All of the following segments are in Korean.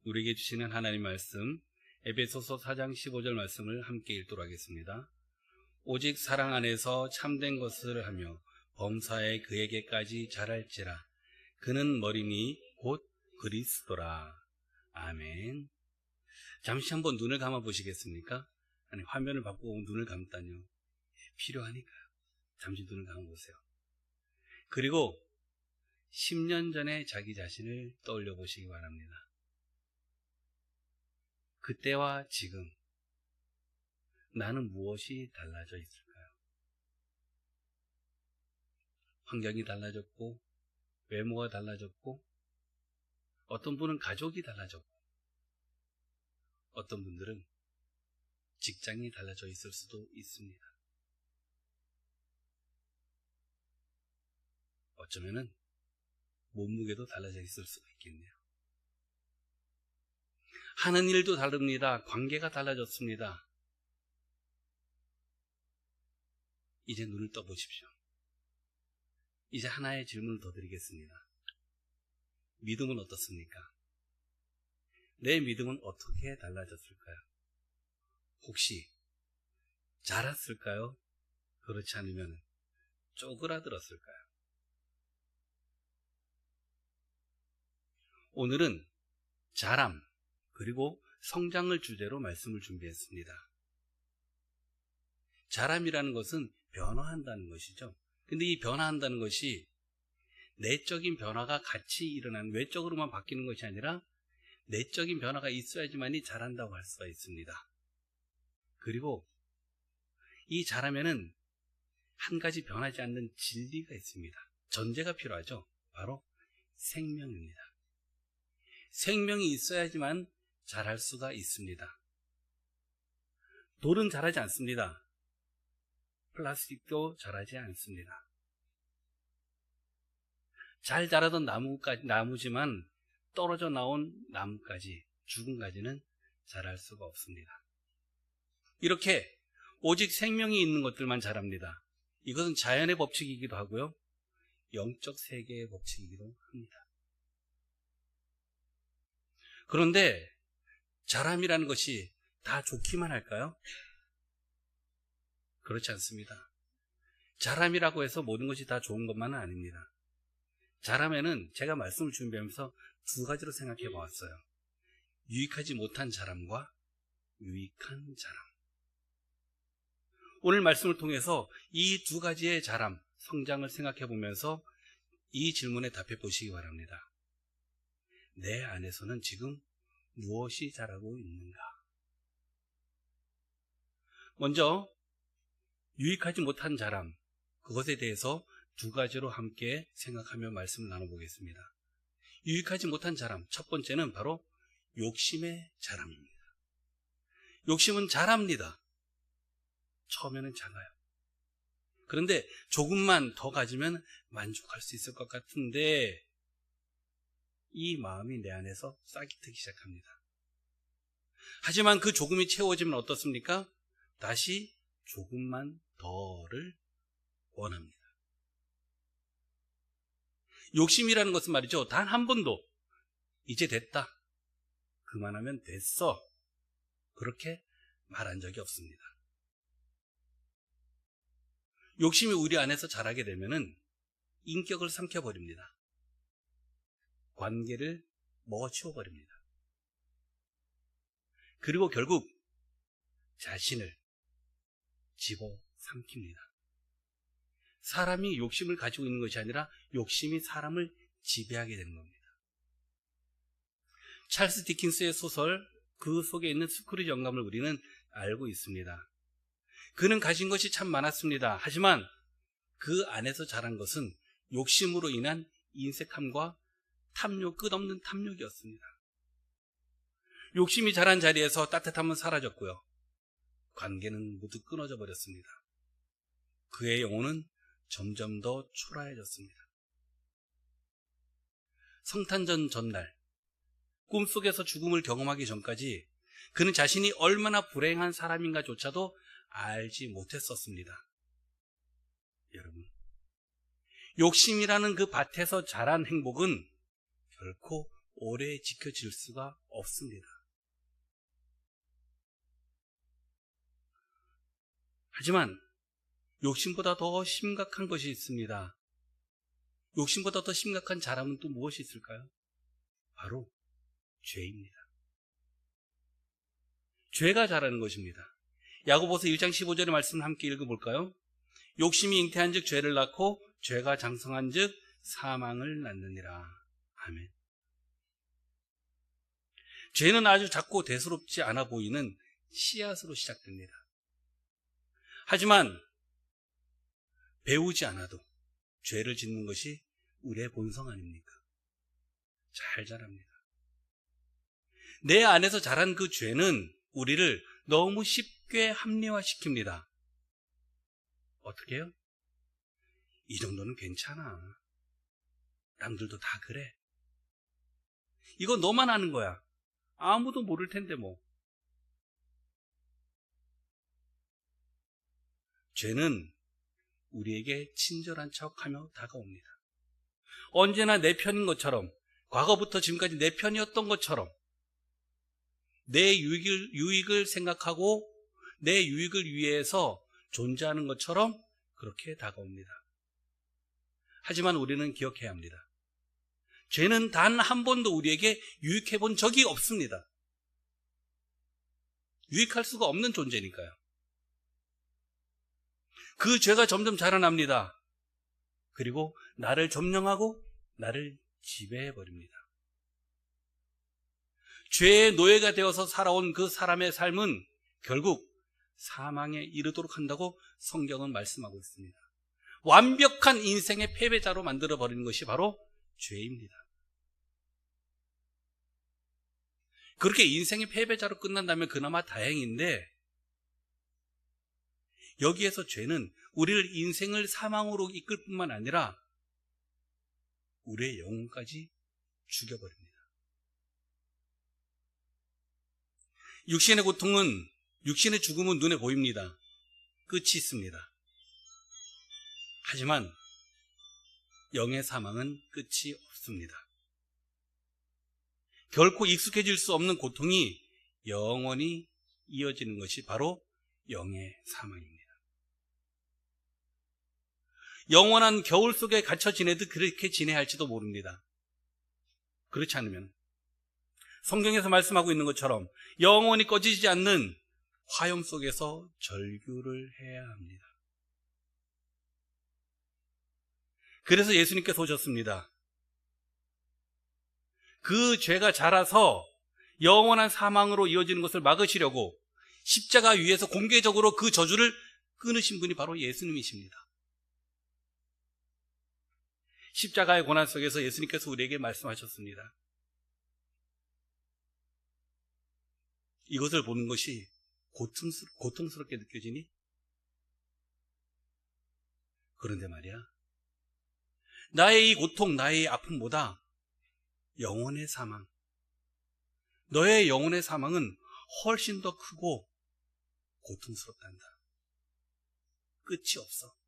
우리에게 주시는 하나님 말씀, 에베소서 4장 15절 말씀을 함께 읽도록 하겠습니다. 오직 사랑 안에서 참된 것을 하며 범사에 그에게까지 자랄지라. 그는 머리니 곧 그리스도라. 아멘. 잠시 한번 눈을 감아 보시겠습니까? 아니, 화면을 바꾸고 눈을 감다뇨. 필요하니까요. 잠시 눈을 감아 보세요. 그리고 10년 전에 자기 자신을 떠올려 보시기 바랍니다. 그때와 지금 나는 무엇이 달라져 있을까요? 환경이 달라졌고, 외모가 달라졌고, 어떤 분은 가족이 달라졌고, 어떤 분들은 직장이 달라져 있을 수도 있습니다. 어쩌면은 몸무게도 달라져 있을 수가 있겠네요. 하는 일도 다릅니다. 관계가 달라졌습니다. 이제 눈을 떠보십시오. 이제 하나의 질문을 더 드리겠습니다. 믿음은 어떻습니까? 내 믿음은 어떻게 달라졌을까요? 혹시 자랐을까요? 그렇지 않으면 쪼그라들었을까요? 오늘은 자람 그리고 성장을 주제로 말씀을 준비했습니다. 자람이라는 것은 변화한다는 것이죠. 근데 이 변화한다는 것이 내적인 변화가 같이 일어나는, 외적으로만 바뀌는 것이 아니라 내적인 변화가 있어야지만이 자란다고 할 수가 있습니다. 그리고 이 자라면은 한 가지 변하지 않는 진리가 있습니다. 전제가 필요하죠. 바로 생명입니다. 생명이 있어야지만 자랄 수가 있습니다. 돌은 자라지 않습니다. 플라스틱도 자라지 않습니다. 잘 자라던 나무지만 떨어져 나온 나무까지, 죽은 가지는 자랄 수가 없습니다. 이렇게 오직 생명이 있는 것들만 자랍니다. 이것은 자연의 법칙이기도 하고요, 영적 세계의 법칙이기도 합니다. 그런데 자람이라는 것이 다 좋기만 할까요? 그렇지 않습니다. 자람이라고 해서 모든 것이 다 좋은 것만은 아닙니다. 자람에는 제가 말씀을 준비하면서 두 가지로 생각해 보았어요. 유익하지 못한 자람과 유익한 자람. 오늘 말씀을 통해서 이 두 가지의 자람, 성장을 생각해 보면서 이 질문에 답해 보시기 바랍니다. 내 안에서는 지금 무엇이 자라고 있는가? 먼저 유익하지 못한 자람, 그것에 대해서 두 가지로 함께 생각하며 말씀을 나눠보겠습니다. 유익하지 못한 자람, 첫 번째는 바로 욕심의 자람입니다. 욕심은 자랍니다. 처음에는 작아요. 그런데 조금만 더 가지면 만족할 수 있을 것 같은데 이 마음이 내 안에서 싹이 트기 시작합니다. 하지만 그 조금이 채워지면 어떻습니까? 다시 조금만 더를 원합니다. 욕심이라는 것은 말이죠, 단 한 번도 이제 됐다, 그만하면 됐어, 그렇게 말한 적이 없습니다. 욕심이 우리 안에서 자라게 되면은 인격을 삼켜버립니다. 관계를 먹어치워버립니다. 그리고 결국 자신을 집어삼킵니다. 사람이 욕심을 가지고 있는 것이 아니라 욕심이 사람을 지배하게 되는 겁니다. 찰스 디킨스의 소설, 그 속에 있는 스크루지 영감을 우리는 알고 있습니다. 그는 가진 것이 참 많았습니다. 하지만 그 안에서 자란 것은 욕심으로 인한 인색함과 탐욕, 끝없는 탐욕이었습니다. 욕심이 자란 자리에서 따뜻함은 사라졌고요, 관계는 모두 끊어져 버렸습니다. 그의 영혼은 점점 더 초라해졌습니다. 성탄절 전날, 꿈속에서 죽음을 경험하기 전까지 그는 자신이 얼마나 불행한 사람인가조차도 알지 못했었습니다. 여러분, 욕심이라는 그 밭에서 자란 행복은 결코 오래 지켜질 수가 없습니다. 하지만 욕심보다 더 심각한 것이 있습니다. 욕심보다 더 심각한 자람은 또 무엇이 있을까요? 바로 죄입니다. 죄가 자라는 것입니다. 야고보서 1장 15절의 말씀을 함께 읽어볼까요? 욕심이 잉태한 즉 죄를 낳고 죄가 장성한 즉 사망을 낳느니라. 아멘. 죄는 아주 작고 대수롭지 않아 보이는 씨앗으로 시작됩니다. 하지만 배우지 않아도 죄를 짓는 것이 우리의 본성 아닙니까? 잘 자랍니다. 내 안에서 자란 그 죄는 우리를 너무 쉽게 합리화시킵니다. 어떻게 해요? 이 정도는 괜찮아. 남들도 다 그래. 이거 너만 아는 거야. 아무도 모를 텐데 뭐. 죄는 우리에게 친절한 척하며 다가옵니다. 언제나 내 편인 것처럼, 과거부터 지금까지 내 편이었던 것처럼, 내 유익을 생각하고 내 유익을 위해서 존재하는 것처럼 그렇게 다가옵니다. 하지만 우리는 기억해야 합니다. 죄는 단 한 번도 우리에게 유익해 본 적이 없습니다. 유익할 수가 없는 존재니까요. 그 죄가 점점 자라납니다. 그리고 나를 점령하고 나를 지배해버립니다. 죄의 노예가 되어서 살아온 그 사람의 삶은 결국 사망에 이르도록 한다고 성경은 말씀하고 있습니다. 완벽한 인생의 패배자로 만들어버리는 것이 바로 죄입니다. 그렇게 인생의 패배자로 끝난다면 그나마 다행인데, 여기에서 죄는 우리를 인생을 사망으로 이끌 뿐만 아니라 우리의 영혼까지 죽여버립니다. 육신의 고통은, 육신의 죽음은 눈에 보입니다. 끝이 있습니다. 하지만 영의 사망은 끝이 없습니다. 결코 익숙해질 수 없는 고통이 영원히 이어지는 것이 바로 영의 사망입니다. 영원한 겨울 속에 갇혀 지내듯 그렇게 지내야 할지도 모릅니다. 그렇지 않으면 성경에서 말씀하고 있는 것처럼 영원히 꺼지지 않는 화염 속에서 절규를 해야 합니다. 그래서 예수님께서 오셨습니다. 그 죄가 자라서 영원한 사망으로 이어지는 것을 막으시려고 십자가 위에서 공개적으로 그 저주를 끊으신 분이 바로 예수님이십니다. 십자가의 고난 속에서 예수님께서 우리에게 말씀하셨습니다. 이것을 보는 것이 고통스럽게 느껴지니? 그런데 말이야, 나의 이 고통, 나의 이 아픔보다 영혼의 사망, 너의 영혼의 사망은 훨씬 더 크고 고통스럽단다. 끝이 없어.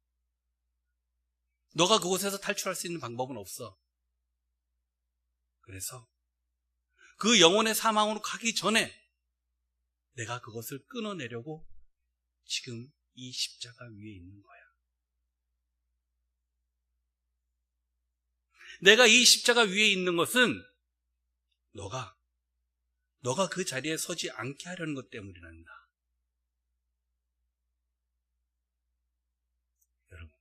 너가 그곳에서 탈출할 수 있는 방법은 없어. 그래서 그 영혼의 사망으로 가기 전에 내가 그것을 끊어내려고 지금 이 십자가 위에 있는 거야. 내가 이 십자가 위에 있는 것은 너가 그 자리에 서지 않게 하려는 것 때문이란다. 여러분,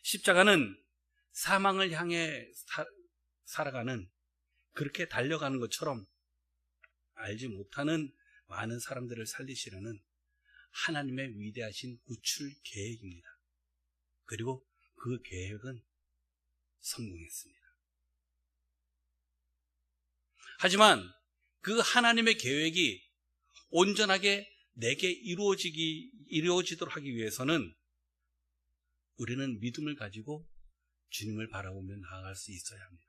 십자가는 사망을 향해 살아가는, 그렇게 달려가는 것처럼 알지 못하는 많은 사람들을 살리시려는 하나님의 위대하신 구출 계획입니다. 그리고 그 계획은 성공했습니다. 하지만 그 하나님의 계획이 온전하게 내게 이루어지도록 하기 위해서는 우리는 믿음을 가지고 주님을 바라보며 나아갈 수 있어야 합니다.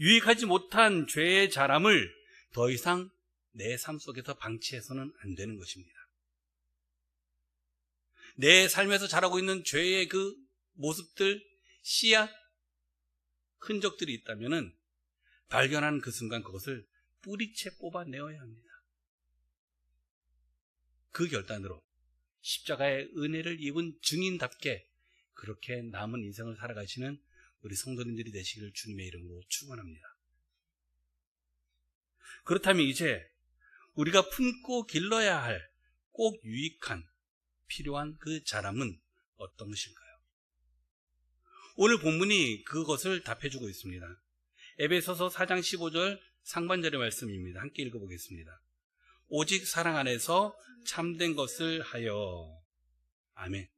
유익하지 못한 죄의 자람을 더 이상 내 삶 속에서 방치해서는 안 되는 것입니다. 내 삶에서 자라고 있는 죄의 그 모습들, 씨앗, 흔적들이 있다면은 발견한 그 순간 그것을 뿌리채 뽑아내어야 합니다. 그 결단으로 십자가의 은혜를 입은 증인답게 그렇게 남은 인생을 살아가시는 우리 성도님들이 되시기를 주님의 이름으로 축원합니다. 그렇다면 이제 우리가 품고 길러야 할 꼭 유익한 필요한 그 자람은 어떤 것일까요? 오늘 본문이 그것을 답해주고 있습니다. 에베소서 4장 15절 상반절의 말씀입니다. 함께 읽어보겠습니다. 오직 사랑 안에서 참된 것을 하여. 아멘.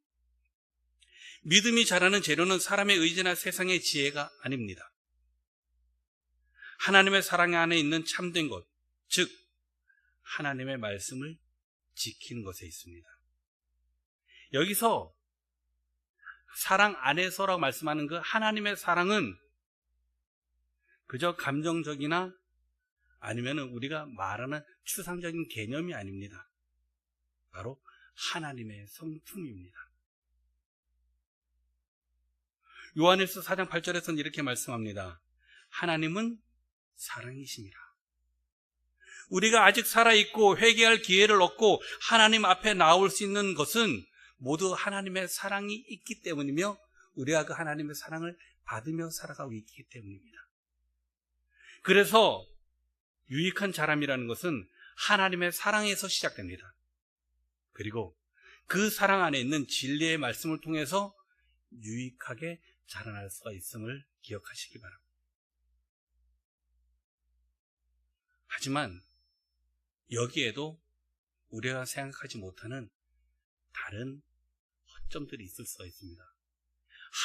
믿음이 자라는 재료는 사람의 의지나 세상의 지혜가 아닙니다. 하나님의 사랑 안에 있는 참된 것, 즉 하나님의 말씀을 지키는 것에 있습니다. 여기서 사랑 안에서라고 말씀하는 그 하나님의 사랑은 그저 감정적이나 아니면 우리가 말하는 추상적인 개념이 아닙니다. 바로 하나님의 성품입니다. 요한일서 4장 8절에서는 이렇게 말씀합니다. 하나님은 사랑이십니다. 우리가 아직 살아있고 회개할 기회를 얻고 하나님 앞에 나올 수 있는 것은 모두 하나님의 사랑이 있기 때문이며 우리가 그 하나님의 사랑을 받으며 살아가고 있기 때문입니다. 그래서 유익한 자람이라는 것은 하나님의 사랑에서 시작됩니다. 그리고 그 사랑 안에 있는 진리의 말씀을 통해서 유익하게 자라날 수가 있음을 기억하시기 바랍니다. 하지만 여기에도 우리가 생각하지 못하는 다른 허점들이 있을 수가 있습니다.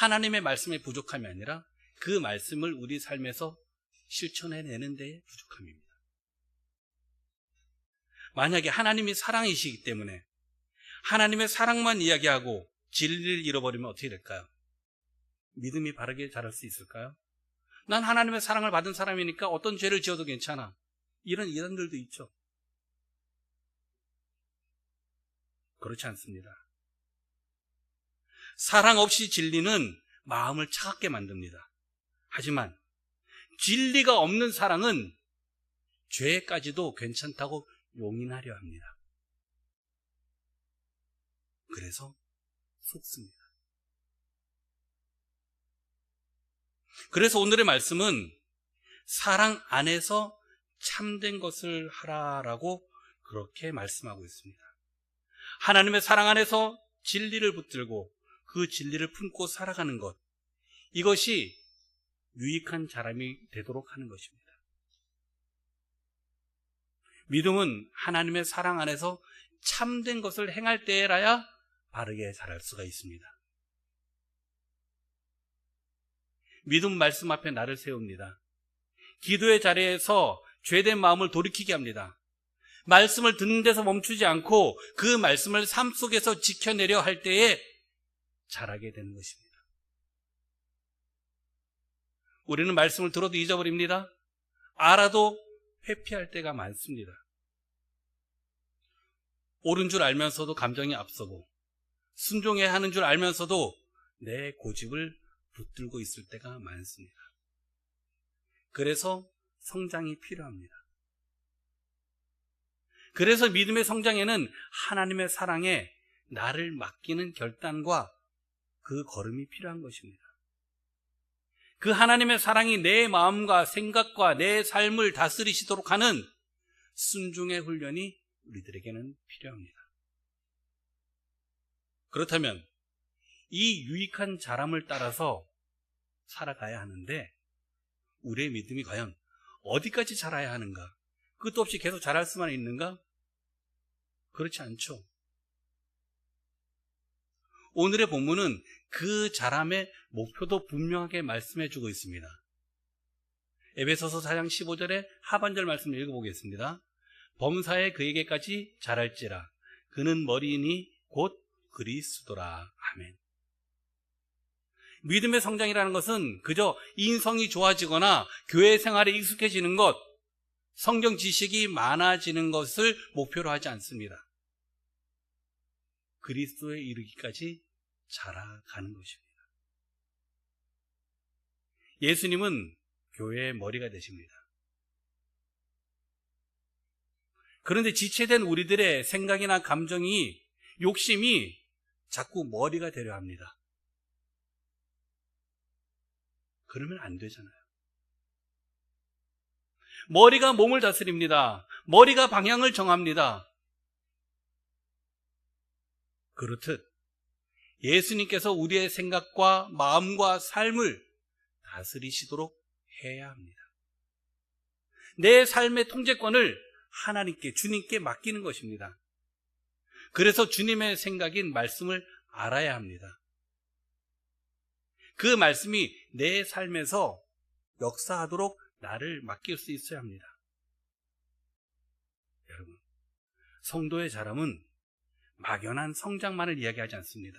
하나님의 말씀의 부족함이 아니라 그 말씀을 우리 삶에서 실천해내는 데의 부족함입니다. 만약에 하나님이 사랑이시기 때문에 하나님의 사랑만 이야기하고 진리를 잃어버리면 어떻게 될까요? 믿음이 바르게 자랄 수 있을까요? 난 하나님의 사랑을 받은 사람이니까 어떤 죄를 지어도 괜찮아. 이런 이단들도 있죠. 그렇지 않습니다. 사랑 없이 진리는 마음을 차갑게 만듭니다. 하지만 진리가 없는 사랑은 죄까지도 괜찮다고 용인하려 합니다. 그래서 속습니다. 그래서 오늘의 말씀은 사랑 안에서 참된 것을 하라라고 그렇게 말씀하고 있습니다. 하나님의 사랑 안에서 진리를 붙들고 그 진리를 품고 살아가는 것, 이것이 유익한 자람이 되도록 하는 것입니다. 믿음은 하나님의 사랑 안에서 참된 것을 행할 때라야 바르게 자랄 수가 있습니다. 믿음 말씀 앞에 나를 세웁니다. 기도의 자리에서 죄된 마음을 돌이키게 합니다. 말씀을 듣는 데서 멈추지 않고 그 말씀을 삶 속에서 지켜내려 할 때에 자라게 되는 것입니다. 우리는 말씀을 들어도 잊어버립니다. 알아도 회피할 때가 많습니다. 옳은 줄 알면서도 감정이 앞서고 순종해야 하는 줄 알면서도 내 고집을 붙들고 있을 때가 많습니다. 그래서 성장이 필요합니다. 그래서 믿음의 성장에는 하나님의 사랑에 나를 맡기는 결단과 그 걸음이 필요한 것입니다. 그 하나님의 사랑이 내 마음과 생각과 내 삶을 다스리시도록 하는 순종의 훈련이 우리들에게는 필요합니다. 그렇다면 이 유익한 자람을 따라서 살아가야 하는데 우리의 믿음이 과연 어디까지 자라야 하는가? 끝도 없이 계속 자랄 수만 있는가? 그렇지 않죠. 오늘의 본문은 그 자람의 목표도 분명하게 말씀해주고 있습니다. 에베소서 4장 15절의 하반절 말씀을 읽어보겠습니다. 범사에 그에게까지 자랄지라 그는 머리이니 곧 그리스도라. 아멘. 믿음의 성장이라는 것은 그저 인성이 좋아지거나 교회 생활에 익숙해지는 것, 성경 지식이 많아지는 것을 목표로 하지 않습니다. 그리스도에 이르기까지 자라가는 것입니다. 예수님은 교회의 머리가 되십니다. 그런데 지체된 우리들의 생각이나 감정이, 욕심이 자꾸 머리가 되려 합니다. 그러면 안 되잖아요. 머리가 몸을 다스립니다. 머리가 방향을 정합니다. 그렇듯 예수님께서 우리의 생각과 마음과 삶을 다스리시도록 해야 합니다. 내 삶의 통제권을 하나님께, 주님께 맡기는 것입니다. 그래서 주님의 생각인 말씀을 알아야 합니다. 그 말씀이 내 삶에서 역사하도록 나를 맡길 수 있어야 합니다. 여러분, 성도의 자람은 막연한 성장만을 이야기하지 않습니다.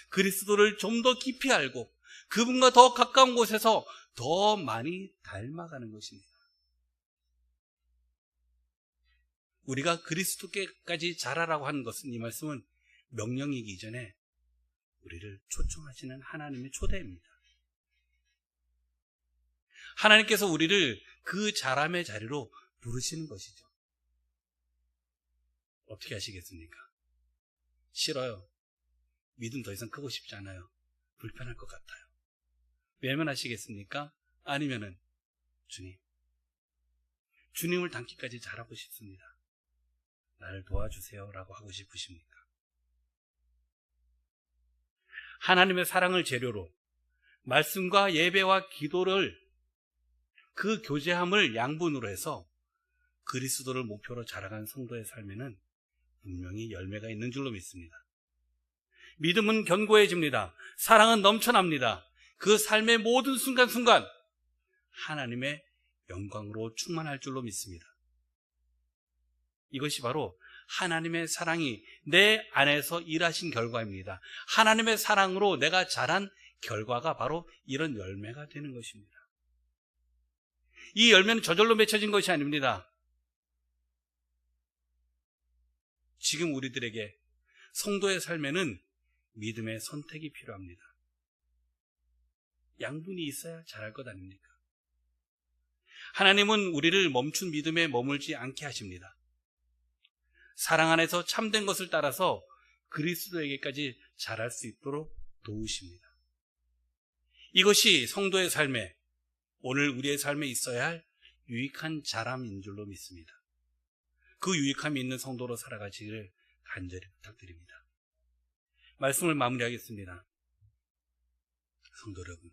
그리스도를 좀 더 깊이 알고 그분과 더 가까운 곳에서 더 많이 닮아가는 것입니다. 우리가 그리스도께까지 자라라고 하는 것은, 이 말씀은 명령이기 이전에 우리를 초청하시는 하나님의 초대입니다. 하나님께서 우리를 그 자람의 자리로 부르시는 것이죠. 어떻게 하시겠습니까? 싫어요. 믿음 더 이상 크고 싶지 않아요. 불편할 것 같아요. 외면하시겠습니까? 아니면은 주님을 닮기까지 잘하고 싶습니다. 나를 도와주세요 라고 하고 싶으십니까? 하나님의 사랑을 재료로 말씀과 예배와 기도를, 그 교제함을 양분으로 해서 그리스도를 목표로 자라간 성도의 삶에는 분명히 열매가 있는 줄로 믿습니다. 믿음은 견고해집니다. 사랑은 넘쳐납니다. 그 삶의 모든 순간순간 하나님의 영광으로 충만할 줄로 믿습니다. 이것이 바로 하나님의 사랑이 내 안에서 일하신 결과입니다. 하나님의 사랑으로 내가 자란 결과가 바로 이런 열매가 되는 것입니다. 이 열매는 저절로 맺혀진 것이 아닙니다. 지금 우리들에게, 성도의 삶에는 믿음의 선택이 필요합니다. 양분이 있어야 잘할 것 아닙니까? 하나님은 우리를 멈춘 믿음에 머물지 않게 하십니다. 사랑 안에서 참된 것을 따라서 그리스도에게까지 자랄 수 있도록 도우십니다. 이것이 성도의 삶에, 오늘 우리의 삶에 있어야 할 유익한 자람인 줄로 믿습니다. 그 유익함이 있는 성도로 살아가시기를 간절히 부탁드립니다. 말씀을 마무리하겠습니다. 성도 여러분,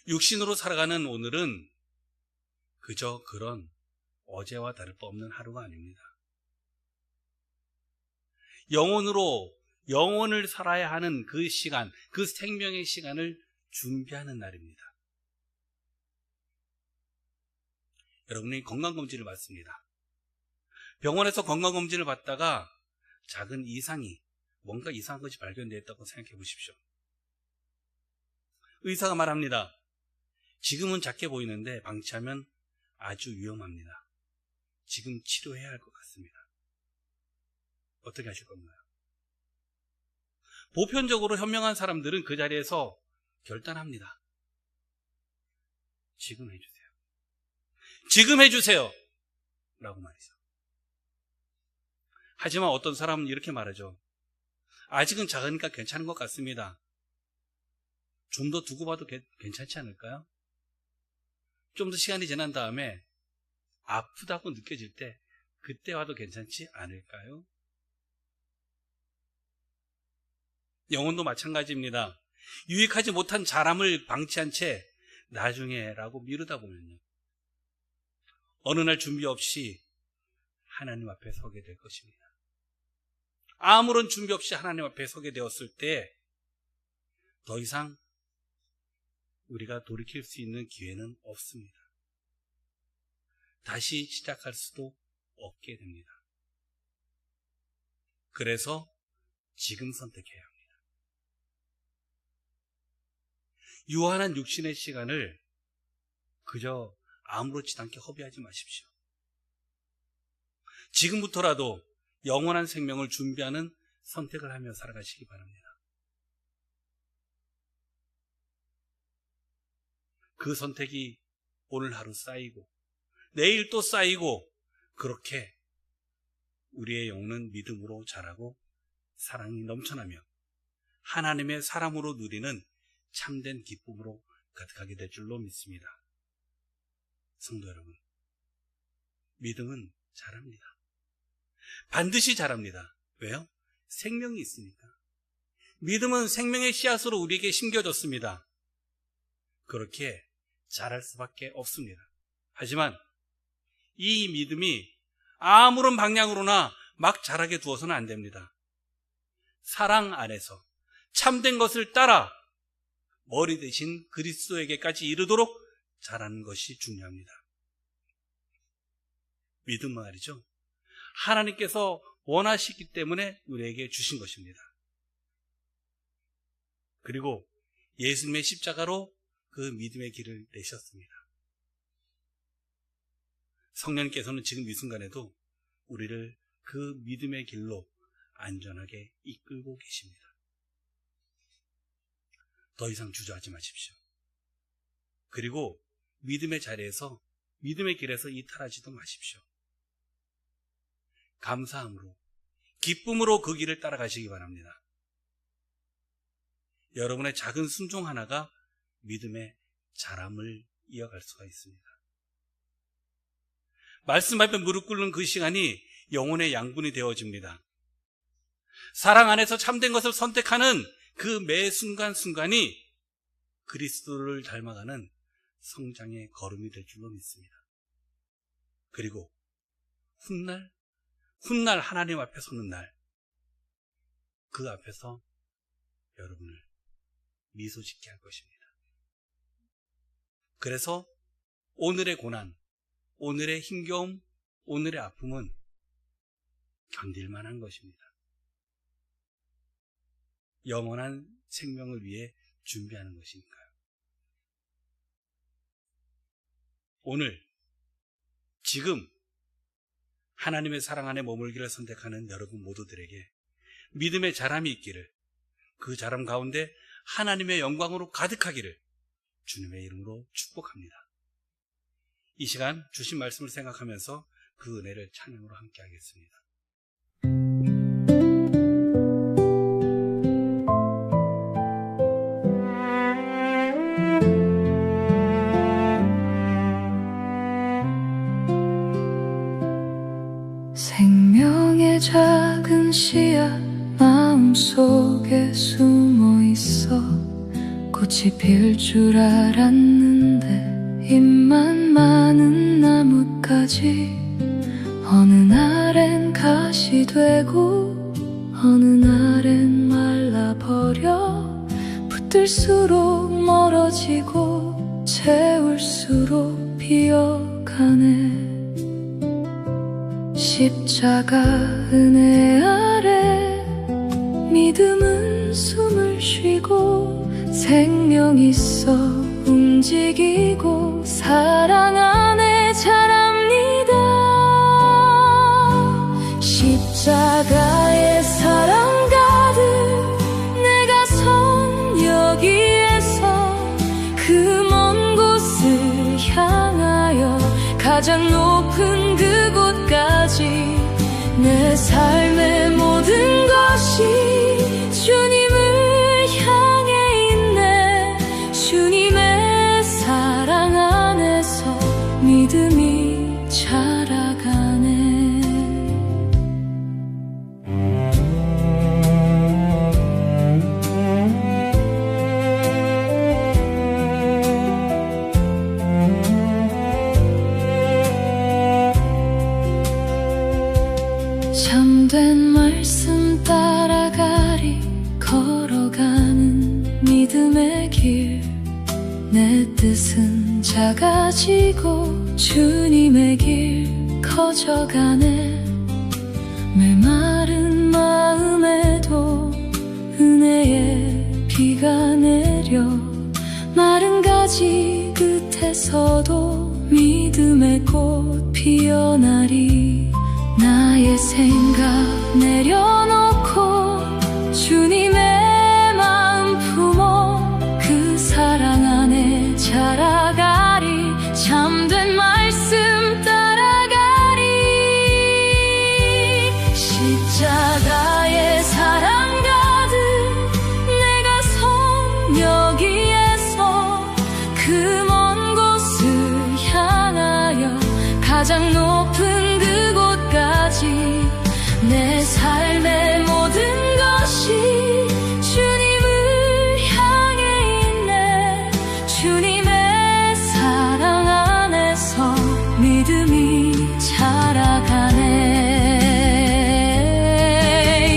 육신으로 살아가는 오늘은 그저 그런 어제와 다를 바 없는 하루가 아닙니다. 영혼으로, 영혼을 살아야 하는 그 시간, 그 생명의 시간을 준비하는 날입니다. 여러분이 건강검진을 받습니다. 병원에서 건강검진을 받다가 작은 이상이, 뭔가 이상한 것이 발견되었다고 생각해 보십시오. 의사가 말합니다. 지금은 작게 보이는데 방치하면 아주 위험합니다. 지금 치료해야 할 것 같습니다. 어떻게 하실 건가요? 보편적으로 현명한 사람들은 그 자리에서 결단합니다. 지금 해주세요. 지금 해주세요. 라고 말이죠. 하지만 어떤 사람은 이렇게 말하죠. 아직은 작으니까 괜찮은 것 같습니다. 좀 더 두고 봐도 괜찮지 않을까요? 좀 더 시간이 지난 다음에 아프다고 느껴질 때 그때 와도 괜찮지 않을까요? 영혼도 마찬가지입니다. 유익하지 못한 자람을 방치한 채 나중에라고 미루다 보면요, 어느 날 준비 없이 하나님 앞에 서게 될 것입니다. 아무런 준비 없이 하나님 앞에 서게 되었을 때 더 이상 우리가 돌이킬 수 있는 기회는 없습니다. 다시 시작할 수도 없게 됩니다. 그래서 지금 선택해야 합니다. 유한한 육신의 시간을 그저 아무렇지도 않게 허비하지 마십시오. 지금부터라도 영원한 생명을 준비하는 선택을 하며 살아가시기 바랍니다. 그 선택이 오늘 하루 쌓이고 내일 또 쌓이고, 그렇게 우리의 영혼은 믿음으로 자라고 사랑이 넘쳐나며 하나님의 사람으로 누리는 참된 기쁨으로 가득하게 될 줄로 믿습니다. 성도 여러분, 믿음은 자랍니다. 반드시 자랍니다. 왜요? 생명이 있으니까. 믿음은 생명의 씨앗으로 우리에게 심겨졌습니다. 그렇게 자랄 수밖에 없습니다. 하지만 이 믿음이 아무런 방향으로나 막 자라게 두어서는 안 됩니다. 사랑 안에서 참된 것을 따라 머리 대신 그리스도에게까지 이르도록 자라는 것이 중요합니다. 믿음 말이죠. 하나님께서 원하시기 때문에 우리에게 주신 것입니다. 그리고 예수님의 십자가로 그 믿음의 길을 내셨습니다. 성령께서는 지금 이 순간에도 우리를 그 믿음의 길로 안전하게 이끌고 계십니다. 더 이상 주저하지 마십시오. 그리고 믿음의 자리에서, 믿음의 길에서 이탈하지도 마십시오. 감사함으로, 기쁨으로 그 길을 따라가시기 바랍니다. 여러분의 작은 순종 하나가 믿음의 자람을 이어갈 수가 있습니다. 말씀 앞에 무릎 꿇는 그 시간이 영혼의 양분이 되어집니다. 사랑 안에서 참된 것을 선택하는 그 매 순간순간이 그리스도를 닮아가는 성장의 걸음이 될 줄로 믿습니다. 그리고 훗날 하나님 앞에 서는 날, 그 앞에서 여러분을 미소 짓게 할 것입니다. 그래서 오늘의 고난, 오늘의 힘겨움, 오늘의 아픔은 견딜만한 것입니다. 영원한 생명을 위해 준비하는 것이니까요. 오늘, 지금 하나님의 사랑 안에 머물기를 선택하는 여러분 모두들에게 믿음의 자람이 있기를, 그 자람 가운데 하나님의 영광으로 가득하기를 주님의 이름으로 축복합니다. 이 시간 주신 말씀을 생각하면서 그 은혜를 찬양으로 함께 하겠습니다. 생명의 작은 씨앗 마음속에 숨어있어 꽃이 필 줄 알았는데 잎만 많은 나뭇가지, 어느 날엔 가시 되고 어느 날엔 말라버려 붙들수록 멀어지고 채울수록 비어가네. 십자가 은혜 아래 믿음은 숨을 쉬고 생명 있어 움직이고 사랑 안에 자랍니다. 십자가의 사랑 가득 내가 선 여기에서 그 먼 곳을 향하여 가장 높은 그곳까지 내 삶의 모든 것이 주님을 향해 있네. 주님의 사랑 안에서 믿음이 자라가네. 참된 말씀 따라가리 걸어가는 믿음의 길, 내 뜻은 작아지고 주님의 길 커져가네. 메마른 마음에도 은혜의 비가 내려 마른 가지 끝에서도 믿음의 꽃 피어나리. 나의 생각 내려놓고 주님의 마음 품어 그 사랑 안에 자라가 믿음이 자라가네.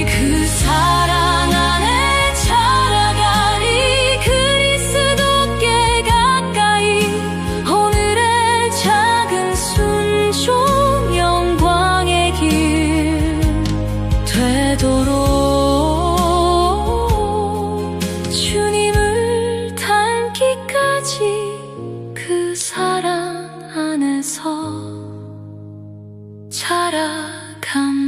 그 사랑 안에 자라가니 그리스도께 가까이 오늘의 작은 순종 영광의 길 되도록 주님을 닮기까지 그 사랑 안에서 자라갑니다.